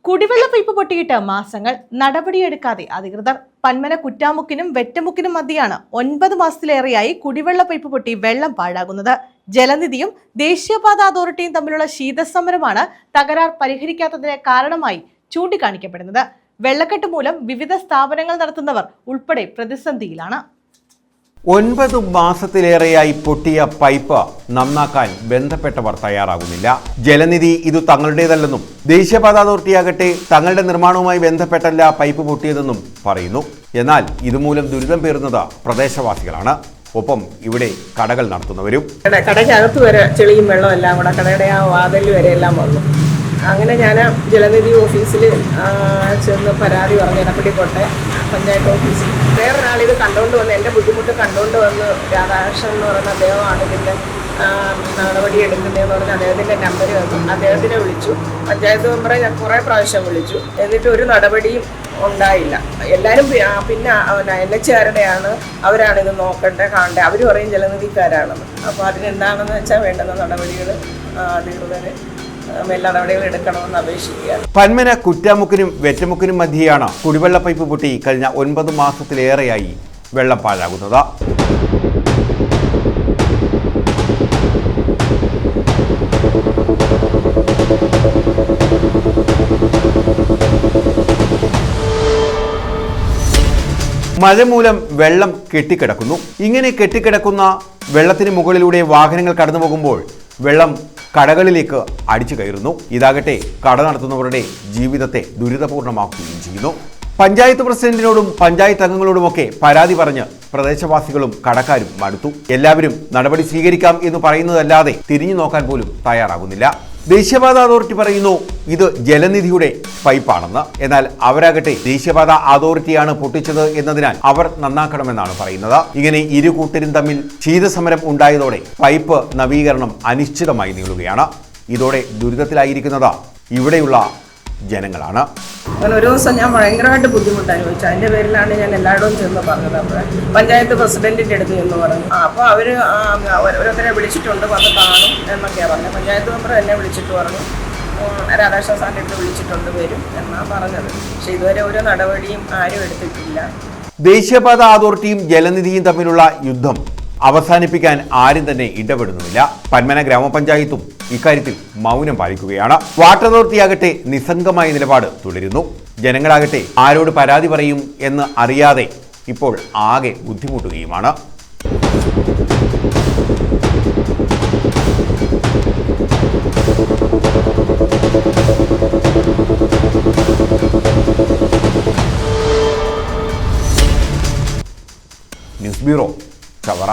കുടിവെള്ള പൈപ്പ് പൊട്ടിയിട്ട് മാസങ്ങൾ നടപടിയെടുക്കാതെ അധികൃതർ. പന്മന കുറ്റാമുക്കിനും വെറ്റമുക്കിനും മധ്യയാണ് 9 മാസത്തിലേറെയായി കുടിവെള്ള പൈപ്പ് പൊട്ടി വെള്ളം പാഴാകുന്നത്. ജലനിധിയും ദേശീയപാത അതോറിറ്റിയും തമ്മിലുള്ള ശീതസമരമാണ് തകരാർ പരിഹരിക്കാത്തതിന് കാരണമായി ചൂണ്ടിക്കാണിക്കപ്പെടുന്നത്. വെള്ളക്കെട്ട് മൂലം വിവിധ സ്ഥാപനങ്ങൾ നടത്തുന്നവർ ഉൾപ്പെടെ പ്രതിസന്ധിയിലാണ്. 9 മാസത്തിലേറെയായി പൊട്ടിയ പൈപ്പ് നന്നാക്കാൻ ബന്ധപ്പെട്ടവർ തയ്യാറാകുന്നില്ല. ജലനിധി ഇത് തങ്ങളുടേതല്ലെന്നും ദേശീയപാത അതോറിറ്റിയാകട്ടെ തങ്ങളുടെ നിർമ്മാണവുമായി ബന്ധപ്പെട്ടല്ല പൈപ്പ് പൊട്ടിയതെന്നും പറയുന്നു. എന്നാൽ ഇതുമൂലം ദുരിതം പേറുന്നത് പ്രദേശവാസികളാണ്. ഒപ്പം ഇവിടെ കടകൾ നടത്തുന്നവരും. കടയ്ക്കകത്ത് വരെ ചെളിയും വെള്ളം എല്ലാം കൂടെ കടയുടെ ആ വാതിൽ വരെ എല്ലാം വന്നു. അങ്ങനെ ഞാൻ ജലനിധി ഓഫീസിൽ ചെന്ന് പരാതി പറഞ്ഞു. ഇടപ്പള്ളിക്കോട്ടെ പഞ്ചായത്ത് ഓഫീസിൽ വേറൊരാളിത് കണ്ടുകൊണ്ട് വന്ന് എൻ്റെ ബുദ്ധിമുട്ട് കണ്ടുകൊണ്ട് വന്ന് രാധാകൃഷ്ണൻ എന്ന് പറയുന്ന അദ്ദേഹമാണ് ഇതിൻ്റെ നടപടി എടുക്കുന്നതെന്ന് പറഞ്ഞ് അദ്ദേഹത്തിൻ്റെ നമ്പർ വന്നു. അദ്ദേഹത്തിനെ വിളിച്ചു. പഞ്ചായത്ത് മെമ്പറെ ഞാൻ കുറേ പ്രാവശ്യം വിളിച്ചു. എന്നിട്ട് ഒരു നടപടിയും ഉണ്ടായില്ല. എല്ലാവരും പിന്നെ NH-കാരുടെയാണ്, അവരാണിത് നോക്കേണ്ടത് കാണേണ്ടത്. അവർ പറയും ജലനിധിക്കാരാണെന്ന്. അപ്പോൾ അതിനെന്താണെന്ന് വെച്ചാൽ വേണ്ടുന്ന നടപടികൾ അധികൃതരെ നടപടികൾ എടുക്കണമെന്ന് അപേക്ഷിക്കുക. പന്മന കുറ്റാമുക്കിനും വെറ്റമുക്കിനും മധ്യയാണ് കുടിവെള്ള പൈപ്പ് പൊട്ടി കഴിഞ്ഞ 9 മാസത്തിലേറെയായി വെള്ളം പാഴാകുന്നത്. മഴ മൂലം വെള്ളം കെട്ടിക്കിടക്കുന്നു. ഇങ്ങനെ കെട്ടിക്കിടക്കുന്ന വെള്ളത്തിന് മുകളിലൂടെ വാഹനങ്ങൾ കടന്നു പോകുമ്പോൾ വെള്ളം കടകളിലേക്ക് അടിച്ചു കയറുന്നു. ഇതാകട്ടെ കട നടത്തുന്നവരുടെ ജീവിതത്തെ ദുരിതപൂർണമാക്കുകയും ചെയ്യുന്നു. പഞ്ചായത്ത് പ്രസിഡന്റിനോടും പഞ്ചായത്ത് അംഗങ്ങളോടുമൊക്കെ പരാതി പറഞ്ഞ് പ്രദേശവാസികളും കടക്കാരും മടുത്തു. എല്ലാവരും നടപടി സ്വീകരിക്കാം എന്ന് പറയുന്നതല്ലാതെ തിരിഞ്ഞു നോക്കാൻ പോലും തയ്യാറാകുന്നില്ല. ദേശീയപാത അതോറിറ്റി പറയുന്നു ഇത് ജലനിധിയുടെ പൈപ്പാണെന്ന്. എന്നാൽ അവരാകട്ടെ ദേശീയപാത അതോറിറ്റിയാണ് പൊട്ടിച്ചത് എന്നതിനാൽ അവർ നന്നാക്കണമെന്നാണ് പറയുന്നത്. ഇങ്ങനെ ഇരു കൂട്ടരും തമ്മിൽ ശീതസമരം ഉണ്ടായതോടെ പൈപ്പ് നവീകരണം അനിശ്ചിതമായി നീളുകയാണ്. ഇതോടെ ദുരിതത്തിലായിരിക്കുന്നത് ഇവിടെയുള്ള ജനങ്ങളാണ്. അങ്ങനെ ഒരു ദിവസം ഞാൻ ഭയങ്കരമായിട്ട് ബുദ്ധിമുട്ട് അനുഭവിച്ചു. അതിൻ്റെ പേരിലാണ് ഞാൻ എല്ലായിടവും ചെന്ന് പറഞ്ഞത്. അപ്പോൾ പഞ്ചായത്ത് പ്രസിഡന്റിൻ്റെ അടുത്ത് എന്ന് പറഞ്ഞു. അപ്പോൾ അവർ ഓരോരുത്തരെ വിളിച്ചിട്ടുണ്ട്, വന്ന് കാണും എന്നൊക്കെയാണ് പറഞ്ഞത്. പഞ്ചായത്ത് മെമ്പർ എന്നെ വിളിച്ചിട്ട് പറഞ്ഞു, രാധാകൃഷ്ണ സാറിൻ്റെ അടുത്ത് വിളിച്ചിട്ടുണ്ട്, വരും എന്നാണ് പറഞ്ഞത്. പക്ഷേ ഇതുവരെ ഒരു നടപടിയും ആരും എടുത്തിട്ടില്ല. ദേശീയപാത അതോറിറ്റിയും ജലനിധിയും തമ്മിലുള്ള യുദ്ധം അവസാനിപ്പിക്കാൻ ആരും തന്നെ ഇടപെടുന്നുമില്ല. പന്മന ഗ്രാമപഞ്ചായത്തും ഇക്കാര്യത്തിൽ മൗനം പാലിക്കുകയാണ്. വാട്ടർ അതോറിറ്റിയാകട്ടെ നിസ്സംഗമായ നിലപാട് തുടരുന്നു. ജനങ്ങളാകട്ടെ ആരോട് പരാതി പറയും എന്ന് അറിയാതെ ഇപ്പോൾ ആകെ ബുദ്ധിമുട്ടുകയുമാണ്. News bureau, Chavara.